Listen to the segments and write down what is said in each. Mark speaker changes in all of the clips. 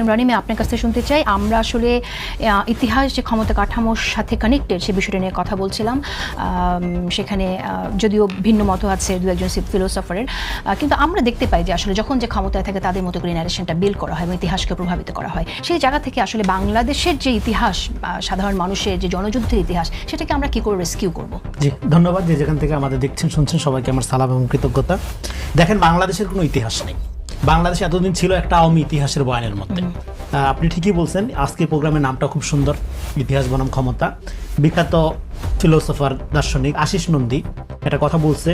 Speaker 1: রানী, আমি আপনার কাছ থেকে শুনতে চাই, আমরা আসলে ইতিহাস যে ক্ষমতা কাঠামোর সাথে কানেক্টেড সে বিষয়টা নিয়ে কথা বলছিলাম। সেখানে যদিও ভিন্ন মত আছে দু একজন ফিলোসফারের, কিন্তু আমরা দেখতে পাই যে আসলে যখন যে ক্ষমতায় থাকে তাদের মতো করে ন্যারেশনটা বিল্ড করা হয় এবং ইতিহাসকে প্রভাবিত করা হয়। সেই জায়গা থেকে আসলে বাংলাদেশের যে ইতিহাস, সাধারণ মানুষের যে জনযুদ্ধের ইতিহাস, সেটাকে আমরা কি করে রেস্কিউ করব?
Speaker 2: জি, ধন্যবাদ। যে যেখান থেকে আমাদের দেখছেন শুনছেন সবাইকে আমার সালাম এবং কৃতজ্ঞতা। দেখেন, বাংলাদেশের কোনো ইতিহাস নেই। বাংলাদেশ এতদিন ছিল একটা আওয়ামী ইতিহাসের বয়ানের মধ্যে। আপনি ঠিকই বলছেন, আজকে প্রোগ্রামের নামটা খুব সুন্দর, ইতিহাস বনাম ক্ষমতা। বিখ্যাত ফিলোসফার দার্শনিক আশিস নন্দী একটা কথা বলছে,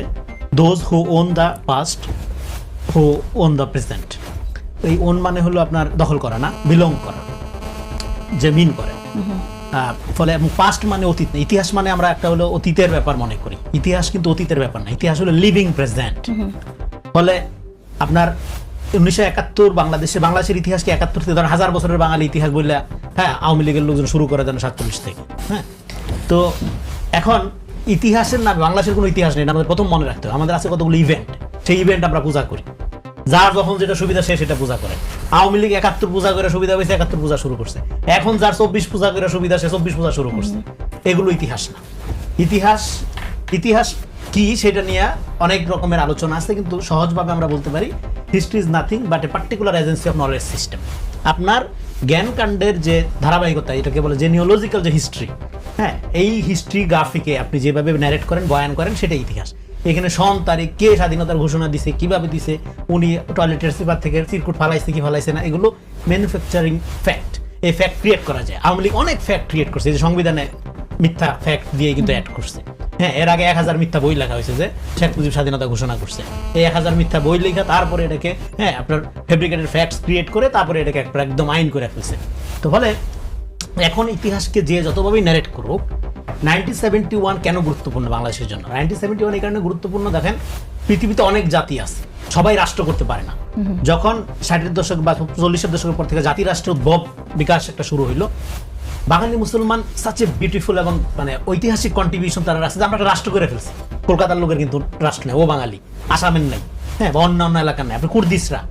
Speaker 2: those who won the past who won the present. এই ওন মানে হলো আপনার দখল করা না, বিলং করা, যে মিন করে। ফলে পাস্ট মানে অতীত না, ইতিহাস মানে আমরা একটা হলো অতীতের ব্যাপার মনে করি। ইতিহাস কিন্তু অতীতের ব্যাপার না, ইতিহাস হলো লিভিং প্রেজেন্ট। ফলে আপনার 1971 বাংলাদেশের ইতিহাসকে 71 থেকে ধরেন 1000 বছরের বাঙালি ইতিহাস বললে, হ্যাঁ, আওয়ামী লীগের লোকজন শুরু করে দেন 47 থেকে। হ্যাঁ, তো এখন ইতিহাসের নামে বাংলাদেশের কোনো ইতিহাস নেই, আমাদের প্রথম মনে রাখতে হবে। আমাদের আছে কতগুলো ইভেন্ট, সেই ইভেন্ট আমরা পূজা করি, যার যখন যেটা সুবিধা সে সেটা পূজা করে। আওয়ামী লীগ 71 পূজা করে সুবিধা হয়েছে, 71 পূজা শুরু করছে। এখন যার 24 পূজা করে সুবিধা সে 24 পূজা শুরু করছে। এগুলো ইতিহাস না। ইতিহাস কি সেটা নিয়ে অনেক রকমের আলোচনা আছে, কিন্তু সহজভাবে আমরা বলতে পারি history is nothing but a particular agency of knowledge system. আপনার জ্ঞানকাণ্ডের যে ধারাবাহিকতা, এটাকে বলে জেনিওলজিক্যাল যে হিস্ট্রি, হ্যাঁ, এই হিস্ট্রি গ্রাফিকে আপনি যেভাবে ন্যারেট করেন, বয়ান করেন, সেটাই ইতিহাস। এখানে সন তারিখ, কে স্বাধীনতার ঘোষণা দিছে, কিভাবে দিছে, উনি টয়লেটের সিপার থেকে চিরকুট ফালাইছে কি ফালাইছে না, এগুলো ম্যানুফ্যাকচারিং ফ্যাক্ট। এই ফ্যাক্ট ক্রিয়েট করা যায়। আওয়ামী লীগ অনেক ফ্যাক্ট ক্রিয়েট করছে, যে সংবিধানে মিথ্যা ফ্যাক্ট দিয়ে কিন্তু অ্যাড করছে। হ্যাঁ, এর আগে 1000 মিথ্যা বই লেখা হয়েছে যে শেখ মুজিব স্বাধীনতা ঘোষণা করছে। এই 1000 মিথ্যা বই লেখা, তারপরে এটাকে, হ্যাঁ, আপনার ফেব্রিকেটেড ফ্যাক্টস ক্রিয়েট করে তারপরে এটাকে একদম আইন করে ফেলছে। তো ফলে এখন ইতিহাসকে যে যতভাবেই ন্যারেট করুক, 1971 কেন গুরুত্বপূর্ণ বাংলাদেশের জন্য? 1971 এই কারণে গুরুত্বপূর্ণ, দেখেন, পৃথিবীতে অনেক জাতি আছে, সবাই রাষ্ট্র করতে পারে না। যখন 60-এর দশক বা 40-এর দশকের পর থেকে জাতি রাষ্ট্রের উদ্ভব বিকাশ একটা শুরু হইলো, বাঙালি মুসলমান সাচ এ বিউটিফুল এবং মানে ঐতিহাসিক কন্ট্রিবিউশন তারা রাখছে যে আমরা একটা রাষ্ট্র করে ফেলছি। কলকাতার লোকের কিন্তু রাষ্ট্র নেই, ও বাঙালি, আসামের নেই, হ্যাঁ, বা অন্যান্য এলাকার নেই। আপনি কুর্দিশরা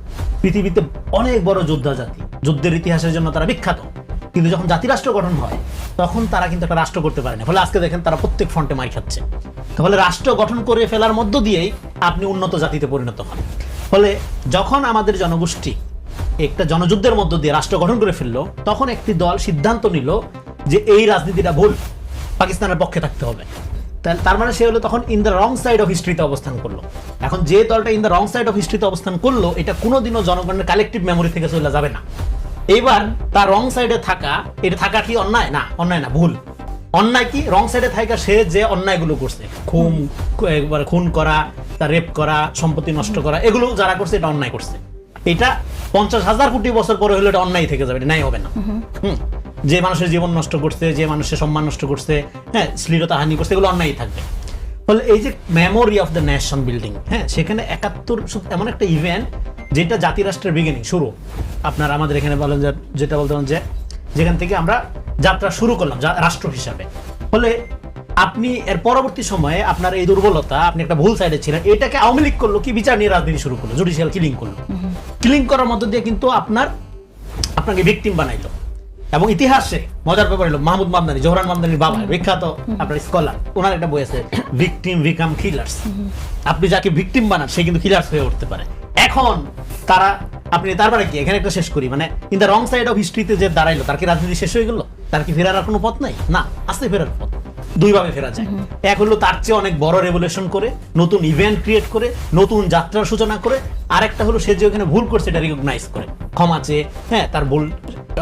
Speaker 2: পৃথিবীতে অনেক বড় যোদ্ধা জাতি, যুদ্ধের ইতিহাসের জন্য তারা বিখ্যাত, কিন্তু যখন জাতি রাষ্ট্র গঠন হয় তখন তারা কিন্তু একটা রাষ্ট্র করতে পারে না। ফলে আজকে দেখেন তারা প্রত্যেক ফ্রন্টে মার খাচ্ছে। তাহলে রাষ্ট্র গঠন করে ফেলার মধ্য দিয়েই আপনি উন্নত জাতিতে পরিণত হন। ফলে যখন আমাদের জনগোষ্ঠী একটা জনযুদ্ধের মধ্য দিয়ে রাষ্ট্র গঠন করে ফেললো, তখন একটি দল সিদ্ধান্ত নিল যে এই রাজনীতিটা ভুল, পাকিস্তানের পক্ষে থাকতে হবে। তার মানে সে হলো তখন in the wrong side of হিস্ট্রিতে অবস্থান করলো। এখন যে দলটা in the wrong side of হিস্ট্রিতে অবস্থান করলো, এটা কোনোদিনও জনগণের কালেকটিভ মেমোরি থেকে চলে যাবে না। এইবার তার রং সাইডে থাকা, এটা থাকা কি অন্যায়? না, অন্যায় না, ভুল। অন্যায় কি? রং সাইডে থাকা সে যে অন্যায়গুলো করছে, খুন করা, তার রেপ করা, সম্পত্তি নষ্ট করা, এগুলো যারা করছে এটা অন্যায় করছে। এটা 50,000 কোটি বছর পরে হলে এটা অন্যায় থেকে যাবে, এটা ন্যায় হবে না। যে মানুষের জীবন নষ্ট করছে, যে মানুষের সম্মান নষ্ট করছে, হ্যাঁ, শ্লীলতাহানি করছে, এগুলো অন্যায় থাকবে। ফলে এই যে memory of the nation building, হ্যাঁ, সেখানে 71 এমন একটা ইভেন্ট যেটা জাতি রাষ্ট্রের বিগিনিং, শুরু। আপনার আমাদের এখানে বলেন যেটা বলতে যে যেখান থেকে আমরা যাত্রা শুরু করলাম রাষ্ট্র হিসাবে। ফলে আপনি এর পরবর্তী সময়ে আপনার এই দুর্বলতা, আপনি একটা ভুল সাইডে ছিলেন, এটাকে আওয়ামী লীগ করলো কি, বিচার নিয়ে রাজনীতি শুরু করলো, জুডিশিয়াল কিলিং করলো। কিলিং করার মধ্য দিয়ে কিন্তু আপনাকে ভিকটিম বানাইলো। এবং ইতিহাসে মজার ব্যাপার হলো মাহমুদ মামদানি, জোহরান মামদানির বাবা, বিখ্যাত আপনার স্কলার, ওনার একটা বই আছে, ভিকটিম বিকাম কিলার্স। আপনি যাকে ভিকটিম বানান সে কিন্তু কিলার্স হয়ে উঠতে পারে। এখন আপনি তারপরে কি, এখানে একটা শেষ করি, মানে in the wrong side of হিস্ট্রিতে যে দাঁড়াইলো, তার কি রাজনীতি শেষ হয়ে গেল? তার কি ফেরার আর কোনো পথ নাই? না, আসতে ফেরার পথ দুইভাবে ফেরা যায়। এক হলো তার চেয়ে অনেক বড় রেভলিউশন করে, নতুন ইভেন্ট ক্রিয়েট করে, নতুন যাত্রার সূচনা করে। আরেকটা হলো সে যে ওখানে ভুল করছে এটা রিকগনাইজ করে, ক্ষমা চেয়ে, হ্যাঁ, তার ভুল,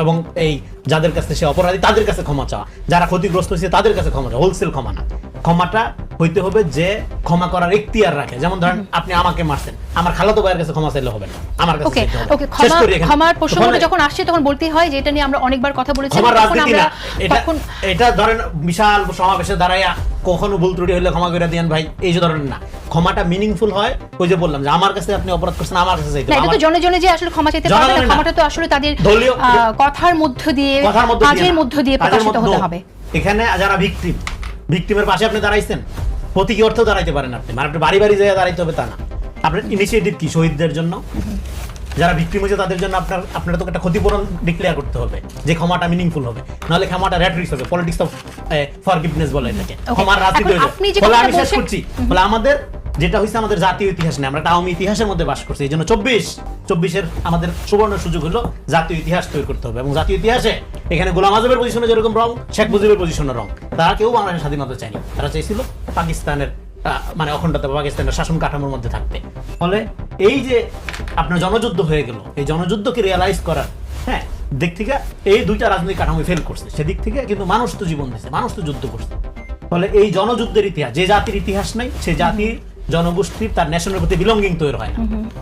Speaker 2: এবং এই যাদের কাছে সে অপরাধী তাদের কাছে ক্ষমা চাওয়া, যারা ক্ষতিগ্রস্ত হয়েছে তাদের কাছে ক্ষমা চাওয়া। হোলসেল ক্ষমা না, ক্ষমাটা হইতে হবে যে ক্ষমা করার এখতিয়ার রাখে। যেমন ধরেন আপনি আমাকে মারছেন, আমার খালাতো ভাইয়ের কাছে ক্ষমা চাইলে হবে না, আমার কাছে চাইতে হবে।
Speaker 1: ক্ষমার প্রসঙ্গটা যখন আসছে তখন বলতেই হয় যে এটা নিয়ে আমরা অনেকবার কথা বলেছি।
Speaker 2: এটা ধরেন বিশাল সমাবেশে দাঁড়াইয়া কখনো ভুল ত্রুটি হলে ক্ষমা করে দেন ভাই, এই যে ধরেন না, ক্ষমাটা মিনিংফুল হয়। ওই যে বললাম যে আমার কাছে আপনি অপরাধ করছেন, আমার কাছে চাইতে হবে।
Speaker 1: এটা তো জনে জনে যে আসলে ক্ষমা চাইতে পারবে না, ক্ষমাটা তো আসলে তাদের কথার মধ্য দিয়ে, কাজের মধ্য দিয়ে প্রকাশিত হতে হবে।
Speaker 2: এখানে যারা ভিকটিমের পাশে আপনি দাঁড়াইছেন, প্রতীকী অর্থ দাঁড়াইতে পারেন আপনি, মানে আপনি বাড়ি বাড়ি জায়গায় দাঁড়াইতে হবে তা না। আপনার ইনিশিয়েটিভ কি শহীদদের জন্য? যারা ভিকটিম হয়েছে তাদের জন্য আপনার তো একটা ক্ষতিপূরণ ডিক্লেয়ার করতে হবে, যে ক্ষমাটা মিনিংফুল হবে, নাহলে ক্ষমাটা রেটরিক্স হবে, পলিটিক্স অফ ফরগিভনেস বলে এটাকে, ক্ষমার রাজনীতি হয়ে যাবে। ফলে আমি শেষ করছি, ফলে আমাদের যেটা হয়েছে আমাদের জাতীয় ইতিহাস নেই, আমরা একটা আওয়ামী ইতিহাসের মধ্যে বাস করছি। এই জন্য 24-24 আমাদের সুবর্ণ সুযোগ হলো জাতীয় ইতিহাস তৈরি করতে হবে। এবং জাতীয় ইতিহাসে এখানে গোলাম আজমের পজিশনে যেরকম রং, শেখ মুজিবের পজিশনে রং, তারা কেউ বাংলাদেশের স্বাধীনতা চায়নি, তারা চাইছিল পাকিস্তানের মানে অখণ্ডতা বা পাকিস্তানের শাসন কাঠামোর মধ্যে থাকতে। ফলে এই যে আপনার জনযুদ্ধ হয়ে গেল, এই জনযুদ্ধকে রিয়েলাইজ করার দিক থেকে এই দুইটা রাজনৈতিক কাঠামো ফেল করছে। সেদিক থেকে কিন্তু মানুষ তো জীবন দিচ্ছে, মানুষ তো যুদ্ধ করছে। ফলে এই জনযুদ্ধের ইতিহাস, যে জাতির ইতিহাস নাই, সে জাতির জনগোষ্ঠীর তার ন্যাশনের প্রতি বিলঙ্গিং তৈরি হয় না।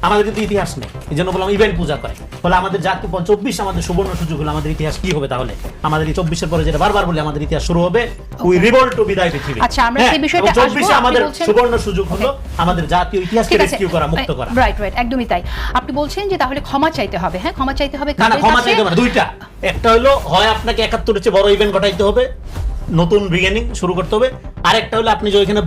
Speaker 2: আমাদের কিন্তু ইতিহাস নেই, এই জন্য বললাম ইভেন্ট পূজা করে। ফলে আমাদের জাতি 24 আমাদের সুবর্ণ সুযোগ হলো। আমাদের ইতিহাস কি হবে তাহলে? আমাদের এই 24-এর পরে যেটা বারবার বলি, আমাদের ইতিহাস শুরু হবে উই রিভল্ট টু বিদায় পৃথিবী।
Speaker 1: আচ্ছা, আমরা সেই বিষয়টা আসবো।
Speaker 2: 24 আমাদের সুবর্ণ সুযোগ হলো আমাদের জাতীয় ইতিহাসকে রেস্কিউ করা, মুক্ত করা।
Speaker 1: রাইট, একদমই তাই। আপনি বলছেন যে তাহলে ক্ষমা চাইতে হবে। হ্যাঁ, ক্ষমা চাইতে হবে।
Speaker 2: না, ক্ষমা চাইতে হবে দুইটা। একটা হলো হয় আপনাকে 71-এর চেয়ে বড় ইভেন্ট ঘটাইতে হবে, নতুন বিগিনিং শুরু করতে হবে। আরেকটা হলো আপনি যে ওইখানে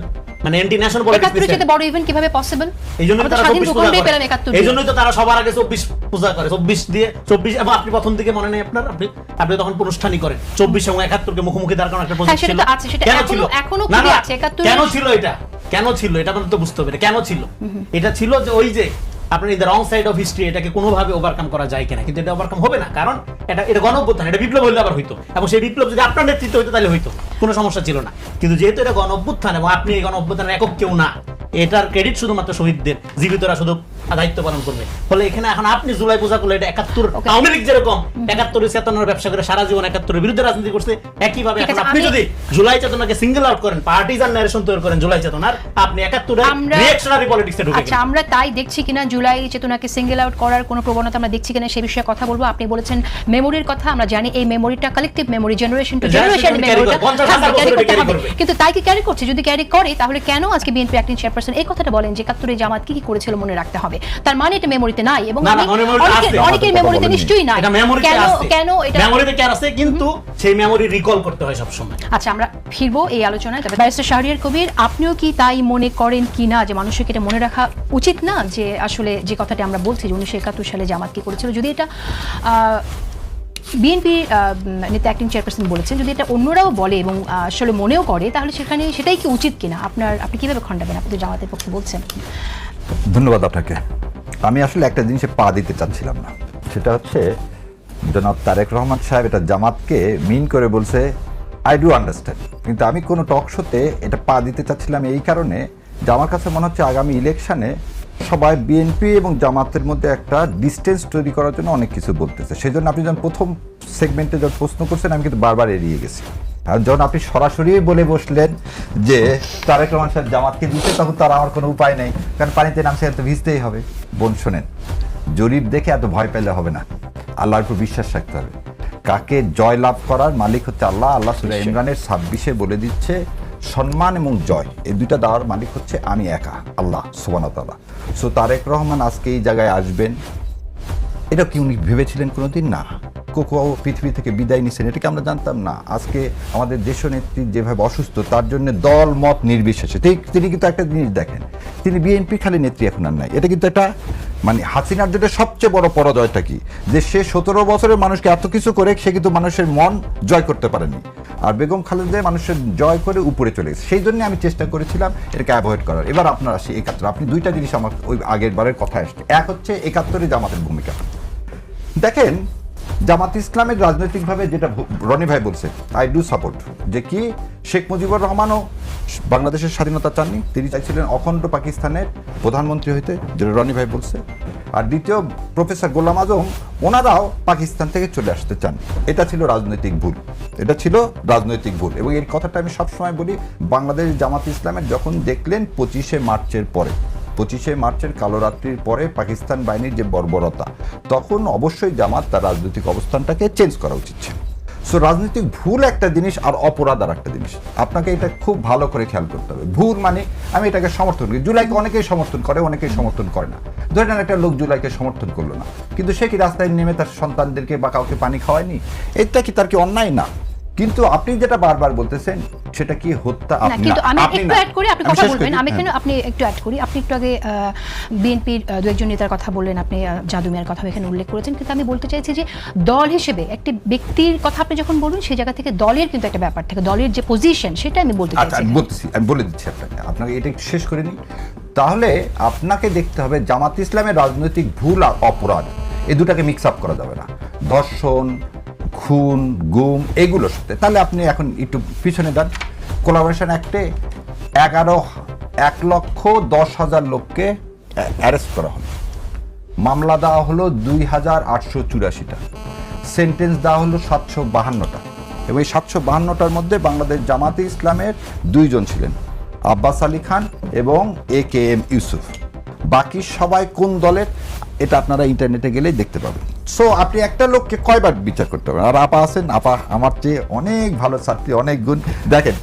Speaker 2: মানে অ্যান্টি ন্যাশনাল পলিটিক্স,
Speaker 1: 71-এর চেয়ে বড় ইভেন্ট কিভাবে পসিবল?
Speaker 2: এইজন্যই তো তারা 24 পূজা করে। এইজন্যই তো তারা সবার আগে 24 পূজা করে। 24 দিয়ে 24 এবং আপনি প্রথম দিকে মনে নেই আপনার, আপনি তখন অনুষ্ঠানই করেন 24 এবং 71-কে মুখোমুখি দাঁড় করানোর একটা প্রজেক্ট ছিল। কেন ছিল?
Speaker 1: এখনো কি আছে 71?
Speaker 2: কেন ছিল এটা? কেন ছিল এটা আপনাদের তো বুঝতে হবে। এটা কেন ছিল? এটা ছিল যে ওই যে আপনার এই রং সাইড অফ হিস্ট্রি, এটাকে কোনোভাবে ওভারকাম করা যায় কিনা, কিন্তু এটা ওভারকাম হবে না। কারণ এটা গণঅভ্যুত্থান, এটা বিপ্লব হইলে আবার হইতো, এবং সেই বিপ্লব যদি আপনার নেতৃত্ব হইতো তাহলে হইতো, কোনো সমস্যা ছিল না। কিন্তু যেহেতু এটা গণঅভ্যুত্থান এবং আপনি এই গণঅভ্যুত্থানের একক কেউ না, এটার ক্রেডিট শুধুমাত্র শহীদদের, জীবিতরা শুধু দায়িত্ব পালন করবে। ফলে এখানে এখন আপনি জুলাই পূজা করলে এটা 71 আওয়ামী লীগ যেরকম 71 চেতনার ব্যবসা করে সারা জীবন 71-এর বিরুদ্ধে রাজনীতি করছে, একইভাবে এখন আপনি যদি জুলাই চেতনাকে সিঙ্গেল আউট করেন, পার্টিজান ন্যারেশন তৈরি করেন জুলাই চেতনার, আপনি 71-এর রিঅ্যাকশনারি পলিটিক্সে ঢুকে গেলেন।
Speaker 1: আচ্ছা, আমরা তাই দেখছি কিনা জুলাই চেতনাকে সিঙ্গেল আউট করার কোনো প্রবণতা আমরা দেখছি কিনা সে বিষয়ে কথা বলবো। আপনি বলেছেন মেমোরির কথা, আমরা জানি এই মেমোরিটা collective memory, generation to generation মেমোরিটা ক্যারি করতে হবে। কিন্তু তাই কি ক্যারি করছে? যদি ক্যারি করে তাহলে কেন আজকে বিএনপি অ্যাক্টিং চেয়ারপারসন এই কথাটা বলেন যে 71-এ জামাত কি করেছিল মনে রাখতে হবে? তার মানে এটা মেমোরিতে নাই, এবং অনেকের মেমোরিতে নিশ্চয়ই নাই। কেন এটা
Speaker 2: মেমোরিতে কি আছে? কিন্তু সেই মেমোরি রিকল করতে হয় সব সময়।
Speaker 1: আচ্ছা, আমরা ফিরবো এই আলোচনায়। তবে ব্যারিস্টার শাহরিয়ার কবির, আপনিও কি তাই মনে করেন কিনা যে মানুষের এটা মনে রাখা উচিত না, যে আসলে যে কথাটি আমরা বলছি যে 1971 সালে জামাত কি করেছিল, যদি এটা বিএনপি নেতা অ্যাক্টিং চেয়ারপারসন বলেছেন, যদি এটা অন্যরাও বলে এবং আসলে মনেও করে, তাহলে সেখানে সেটাই কি উচিত কিনা? আপনি কিভাবে খণ্ডাবেন? আপনি তো জামাতের পক্ষে বলছেন।
Speaker 3: ধন্যবাদ আপনাকে। আমি আসলে একটা জিনিসে পা দিতে চাচ্ছিলাম না, সেটা হচ্ছে জনাব তারেক রহমান সাহেব এটা জামাতকে মিন করে বলছে, আই ডু আন্ডারস্ট্যান্ড, কিন্তু আমি কোনো টক শোতে এটা পা দিতে চাচ্ছিলাম এই কারণে যে আমার কাছে মনে হচ্ছে আগামী ইলেকশনে সবাই বিএনপি এবং জামাতের মধ্যে একটা ডিস্টেন্স তৈরি করার জন্য অনেক কিছু বলতেছে। সেই জন্য আপনি যখন প্রথম সেগমেন্টে যখন প্রশ্ন করছেন, আমি কিন্তু বারবার এড়িয়ে গেছি। আর যখন আপনি সরাসরি বলে বসলেন যে তারেক রহমান সাহেব জামাতকে দিতে, তখন তার আমার কোনো উপায় নেই, কারণ পানিতে নামছে এত ভিজতেই হবে। বোন শোনেন, জরিপ দেখে এত ভয় পেলে হবে না, আল্লাহর উপর বিশ্বাস রাখতে হবে। কাকে জয় লাভ করার মালিক হচ্ছে আল্লাহ। আল্লাহ সূরা ইমরানের 26-এ বলে দিচ্ছে সম্মান এবং জয় এই দুইটা দেওয়ার মালিক হচ্ছে আমি একা, আল্লাহ সুবহানাহু ওয়া তাআলা। সো তারেক রহমান আজকে এই জায়গায় আসবেন, এটা কি উনি ভেবেছিলেন কোনোদিন? না। কোকো পৃথিবী থেকে বিদায় নিচ্ছেন, এটাকে আমরা জানতাম না। আজকে আমাদের দেশনেত্রী যেভাবে অসুস্থ, তার জন্য দল মত নির্বিশেষে তিনি কিন্তু একটা জিনিস দেখেন, তিনি বিএনপি খালি নেত্রী এখন আর নাই। এটা কিন্তু একটা মানে হাসিনার জন্য সবচেয়ে বড় পরাজয়টা কি, যে সে 17 বছরের মানুষকে এত কিছু করে সে কিন্তু মানুষের মন জয় করতে পারেনি। আর বেগম খালেদা মানুষের জয় করে উপরে চলে গেছে। সেই জন্য আমি চেষ্টা করেছিলাম এটাকে অ্যাভয়েড করার। এবার আপনার আসি 71। আপনি দুইটা জিনিস আমার ওই আগের বারের কথা আসছে। এক হচ্ছে 71-এ জামাতের ভূমিকা। দেখেন, জামাত ইসলামের রাজনৈতিকভাবে যেটা রনি ভাই বলছে, আই ডু সাপোর্ট, যে কি শেখ মুজিবুর রহমানও বাংলাদেশের স্বাধীনতা চাননি, তিনি চাইছিলেন অখণ্ড পাকিস্তানের প্রধানমন্ত্রী হইতে, যেটা রনি ভাই বলছে। আর দ্বিতীয় প্রফেসর গোলাম আজম, ওনারাও পাকিস্তান থেকে চলে আসতে চান। এটা ছিল রাজনৈতিক ভুল, এটা ছিল রাজনৈতিক ভুল। এবং এই কথাটা আমি সবসময় বলি, বাংলাদেশ জামাত ইসলামের যখন দেখলেন 25শে মার্চের পরে, 25শে মার্চের কালো রাত্রির পরে পাকিস্তান বাহিনীর যে বর্বরতা, তখন অবশ্যই জামাত তার রাজনৈতিক অবস্থানটাকে চেঞ্জ করা উচিত ছিল। সো রাজনৈতিক ভুল একটা জিনিস আর অপরাধ আর একটা জিনিস, আপনাকে এটা খুব ভালো করে খেয়াল করতে হবে। ভুল মানে আমি এটাকে সমর্থন করি, জুলাইকে অনেকেই সমর্থন করে, অনেকেই সমর্থন করে না। ধরে নেন একটা লোক জুলাইকে সমর্থন করলো না, কিন্তু সে কি রাস্তায় নেমে তার সন্তানদেরকে বা কাউকে পানি খাওয়ায়নি? এটা কি তার কি অন্যায় না? কিন্তু আপনি যেটা বারবার বলতেছেন সেটা কি হত্যা?
Speaker 1: না,
Speaker 3: আপনি
Speaker 1: কিন্তু আমি
Speaker 3: আপনি
Speaker 1: একটু
Speaker 3: না।
Speaker 1: অ্যাড করি, আপনি
Speaker 3: আমি
Speaker 1: কথা
Speaker 3: শেষ
Speaker 1: বলবেন,
Speaker 3: করি,
Speaker 1: আমি
Speaker 3: হ্যাঁ।
Speaker 1: কেন আপনি একটু অ্যাড করি। আপনি একটু আগে বিএনপির দু একজন নেতার কথা বললেন, আপনি জাদু মিয়ার কথা এখানে উল্লেখ করেছেন, কিন্তু আমি বলতে চাইছি যে দল হিসেবে একটি ব্যক্তির কথা আপনি যখন বলুন সেই জায়গা থেকে দলের কিন্তু একটা ব্যাপার থাকে, দলের যে পজিশন সেটা আমি বলতে
Speaker 3: আচ্ছা,
Speaker 1: চাইছি।
Speaker 3: আমি বলতেছি, আমি বলে দিচ্ছি আপনাকে এটা একটু শেষ করে নিই। তাহলে আপনাকে দেখতে হবে জামাত ইসলামের রাজনৈতিক ভুল আর অপরাধ এই দুটাকে মিক্স আপ করা যাবে না। ধর্ষণ, খুন, গুম এগুলোর সাথে তাহলে আপনি এখন একটু পিছনে যান। কোলাবোরেশন অ্যাক্টে 1,10,10,000 লোককে অ্যারেস্ট করা হলো, মামলা দেওয়া হলো 2,884টা, সেন্টেন্স দেওয়া হলো 752টা, এবং এই 752টার মধ্যে বাংলাদেশ জামাতে ইসলামের 2 জন ছিলেন, আব্বাস আলী খান এবং AKM ইউসুফ। বাকি সবাই কোন দলের এটা আপনারা ইন্টারনেটে গেলেই দেখতে পাবেন। সো আপনি একটা লোককে কয়বার বিচার করতে পারেন? আর আপা আছেন, আপা আমার চেয়ে অনেক ভালো ছাত্রী, অনেক গুণ। দেখেন,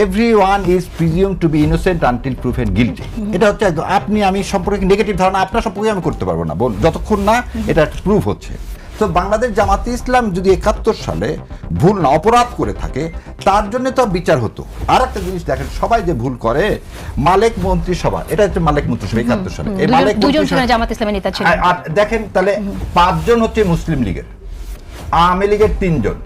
Speaker 3: everyone is presumed to be innocent until proven guilty. এটা হচ্ছে একদম আপনি আমি সম্পর্কে নেগেটিভ ধারণা আপনার সম্পর্কে আমি করতে পারবো না যতক্ষণ না এটা প্রুফ হচ্ছে। তো বাংলাদেশ জামাতে ইসলাম যদি 71 সালে ভুল না অপরাধ করে থাকে তার জন্য তো বিচার হতো। আর একটা জিনিস দেখেন, সবাই যে ভুল করে, মালেক মন্ত্রিসভা, এটা হচ্ছে মালেক মন্ত্রিসভা 71 সালে, এই মালেক
Speaker 1: দুজন
Speaker 3: মন্ত্রিসভা
Speaker 1: জামাত ইসলামের নেতা ছিলেন।
Speaker 3: আর দেখেন তাহলে 5 জন হচ্ছে মুসলিম লীগের, আওয়ামী লীগের 3 জন,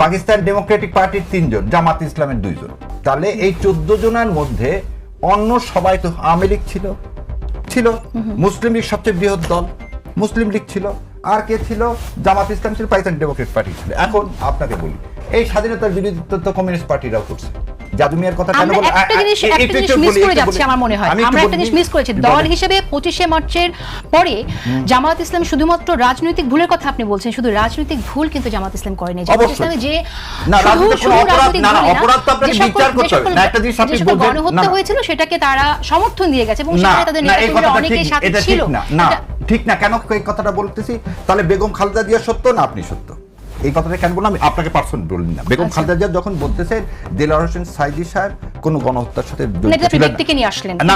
Speaker 3: পাকিস্তান ডেমোক্রেটিক পার্টির 3 জন, জামাত ইসলামের 2 জন। তাহলে এই 14 জনের মধ্যে অন্য সবাই তো আওয়ামী লীগ ছিল, মুসলিম লীগ সবচেয়ে বৃহৎ দল, মুসলিম লীগ ছিল, আর কে ছিল? জামাত ইসলাম ছিল, পাকিস্তান ডেমোক্রেটিক পার্টি ছিল। এখন আপনাকে বলি, এই স্বাধীনতার বিরোধিতা তো কমিউনিস্ট পার্টিরাও করছে। জাদু মিয়ার কথা কেন
Speaker 1: আমরা
Speaker 3: বললাম?
Speaker 1: একটা জিনিস মিস করে যাচ্ছি আমার মনে হয়, আমরা একটা জিনিস মিস করেছি। দল হিসেবে 25শে মার্চের পরে জামাত ইসলাম শুধুমাত্র রাজনৈতিক ভুলের কথা আপনি বলছেন, শুধু রাজনৈতিক ভুল কিন্তু জামাত ইসলাম করেনি। জামাত ইসলামে যে গণহত্যা হয়েছিল সেটাকে তারা সমর্থন দিয়ে গেছে এবং সেখানে তাদের নেতাকর্মীরা অনেকেই সাথে ছিল।
Speaker 3: ঠিক না, কেন এই কথাটা বলতেছি? তাহলে বেগম খালেদা জিয়া সত্য না আপনি সত্য? এই কথাটা কেন বললাম? আমি আপনাকে পার্সন বলি না। বেগম খালেদা জিয়া যখন বলতেছেন দেলোয়ার হোসেন সাইদি সাহেব কোন গণহত্যার সাথে জড়িত ছিলেন
Speaker 1: ব্যক্তিকে নিয়ে আসলেন,
Speaker 3: না,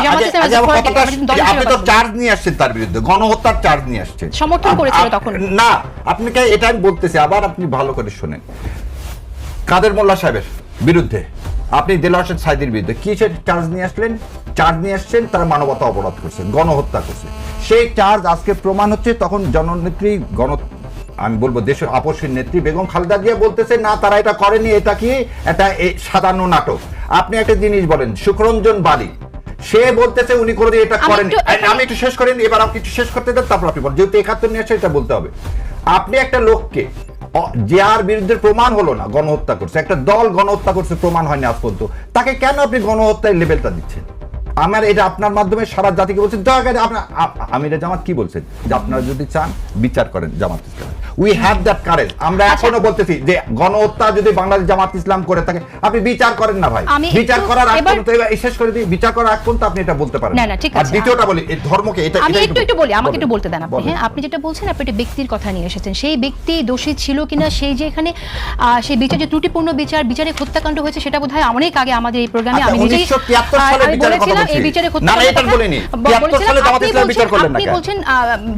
Speaker 3: আপনি তো চার্জ নিয়ে আসছেন তার বিরুদ্ধে, গণহত্যার চার্জ নিয়ে আসছেন,
Speaker 1: সমর্থন করেছিল তখন।
Speaker 3: না, আপনাকে এটা আমি বলতেছি, আবার আপনি ভালো করে শুনেন। কাদের মোল্লা সাহেবের বিরুদ্ধে আপনি দেলোয়ার হোসেন সাইদির বিরুদ্ধে কিসের চার্জ নিয়ে আসলেন? চার্জ নিয়ে আসছেন তারা মানবতা অপরাধ করছে, গণহত্যা করছে। সেই চার্জ আজকে প্রমাণ হচ্ছে। তখন জননেত্রী আমি বলবো দেশের আপসীর নেত্রী বেগম খালেদা জিয়া বলতেছে না, তারা এটা করেনি, এটা কি এটা সাধারণ নাটক। আপনি একটা জিনিস বলেন, সুখরঞ্জন বালি সে বলতেছে উনি কোনোদিন এটা করেনি। আমি একটু শেষ করেন, এবার আপনি একটু শেষ করতে দেন, তারপর আপনি বলেন, যেহেতু 71 নিয়ে আসছে এটা বলতে হবে। আপনি একটা লোককে যার বিরুদ্ধে প্রমাণ হলো না গণহত্যা করছে, একটা দল গণহত্যা করছে প্রমাণ হয়নি আজ পর্যন্ত, তাকে কেন আপনি গণহত্যার লেভেলটা দিচ্ছেন? আমার এটা আপনার মাধ্যমে সারা জাতিকে বলছেন, আমিরা জামাত কি বলছেন যে আপনারা যদি চান বিচার করেন Jamaat Islam. We have that courage. আমরা এখনো বলতেছি যে গণহত্যা যদি বাংলাদেশ জামাত ইসলাম করে থাকে, আপনি বিচার করেন না ভাই। বিচার করার আগ পর্যন্ত শেষ করে দিই, বিচার করার আগ পর্যন্ত আপনি এটা বলতে পারেন না। আর দ্বিতীয়টা বলি, এই ধর্মকে এটা
Speaker 1: আমি একটু বলি, আমাকে একটু বলতে দেন আপনি। হ্যাঁ, আপনি যেটা বলছেন, আপনি একটা ব্যক্তির কথা নিয়ে এসেছেন, সেই ব্যক্তি দোষী ছিল কিনা, সেই যে এখানে সেই বিচার যে ত্রুটিপূর্ণ বিচারে হত্যাকাণ্ড হয়েছে সেটা বোধহয় অনেক আগে আমাদের এই প্রোগ্রামে আমি নিজেই বলেছিলাম। এই বিচারে আপনি বলছেন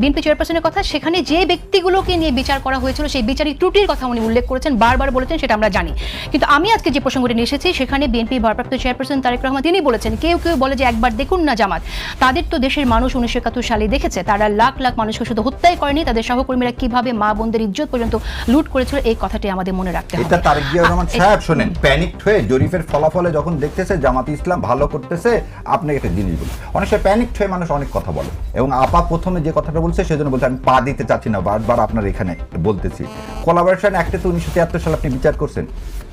Speaker 1: বিএনপি চেয়ারপারসনের কথা, সেখানে যে ব্যক্তিগুলোকে নিয়ে বিচার করা হয়েছিল সেই বিচারিক ত্রুটির কথা উনি উল্লেখ করেছেন, বারবার বলেছেন, সেটা আমরা জানি। কিন্তু আমি আজকে যে প্রসঙ্গটি নিয়ে এসেছি সেখানে বিএনপি ভারপ্রাপ্ত চেয়ারপারসন তারেক রহমান তিনি বলেছেন, কেউ কেউ বলে যে একবার দেখুন না জামাত, তাদের তো দেশের মানুষ 1971 সালে দেখেছে, তারা লাখ লাখ মানুষকে শুধু হত্যাই করেনি, তাদের সহকর্মীরা কিভাবে মা বোনদের ইজ্জত পর্যন্ত লুট করেছিল, এই কথাটি আমাদের মনে রাখতে হবে।
Speaker 3: এটা তারেক জিয়া রহমান সাহেব শুনেন, প্যানিকড হয়ে জরিপের ফলাফলে যখন দেখতেছে জামাত ইসলাম ভালো করতেছে, আপনি একটা জিনিস বলুন, অনেক সময় প্যানিকড হয়ে মানুষ অনেক কথা বলে, এবং আপা প্রথমে যে কথাটা বলছে সেজন্য বলছে আমি পা দিতে চাচ্ছি না, বারবার আপনার এখানে বলতেছি। কোলাবোরেশন অ্যাক্টে তো 1973 সালে আপনি বিচার করছেন,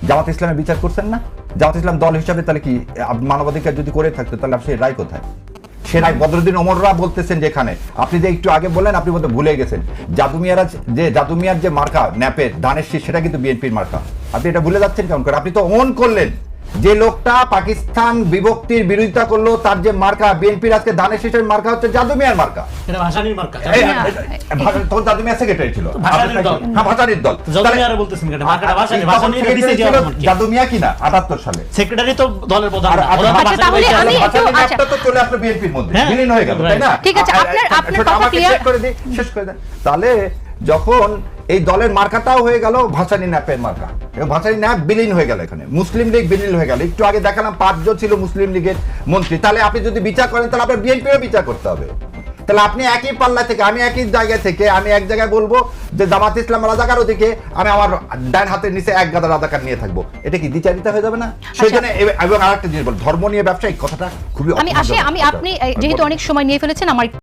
Speaker 3: জামাত ইসলামের বিচার করছেন না? জামাত ইসলাম দল হিসাবে তাহলে কি মানবাধিকার যদি করে থাকতো তাহলে সেই রায় কোথায়? সে রায় বদরুদ্দিন ওমররা বলতেছেন, যেখানে আপনি যে একটু আগে বললেন আপনি বলতে ভুলে গেছেন, জাদু মিয়ার যে মার্কা ন্যাপের ধানের শীষ, সেটা কিন্তু বিএনপির মার্কা। আপনি এটা ভুলে যাচ্ছেন কেমন করে? আপনি তো ওন করলেন যে লোকটা পাকিস্তান বিভক্তির বিরোধিতা করলো, তার যে মার্কা বিএনপির আজকে ধানের শীষের মার্কা হচ্ছে জাদু মিয়ার মার্কা।
Speaker 2: এটা ভাসানীর মার্কা।
Speaker 3: তখন জাদু মিয়া সেক্রেটারি ছিল, হ্যাঁ ভাসানীর দল। জাদু মিয়া কিনা 78 সালে সেক্রেটারি তো দলের প্রধান, তো চলে আসলো বিএনপির মধ্যে, বিলীন হয়ে গেল, তাই না?
Speaker 1: ঠিক আছে, আপনার কথা ক্লিয়ার
Speaker 3: শেষ করে দেন। তাহলে যখন এই দলের মার্কাটাও হয়ে গেল ভাসানী ন্যাপের মার্কা, এবং ভাসানী ন্যাপ বিলীন হয়ে গেল, এখানে মুসলিম লীগ বিলীন হয়ে গেল। একটু আগে দেখালাম 5 জন ছিল মুসলিম লীগের মন্ত্রী। তাহলে আপনি যদি বিচার করেন তাহলে আপনার বিএনপিও বিচার করতে হবে। তাহলে আপনি একই পাল্লা থেকে, আমি একই জায়গা থেকে, আমি এক জায়গায় বলবো যে জামাত ইসলাম রাজাকার, ওদিকে আমি আমার ডান হাতের নিচে এক গাদা রাজাকার নিয়ে থাকবো, এটা কি দ্বিচারিতা হয়ে যাবে না? সেই জন্য এবং আরেকটা জিনিস বল, ধর্ম নিয়ে ব্যবসা, এই কথাটা খুবই
Speaker 1: আমি আপনি যেহেতু অনেক সময় নিয়ে ফেলেছেন, আমার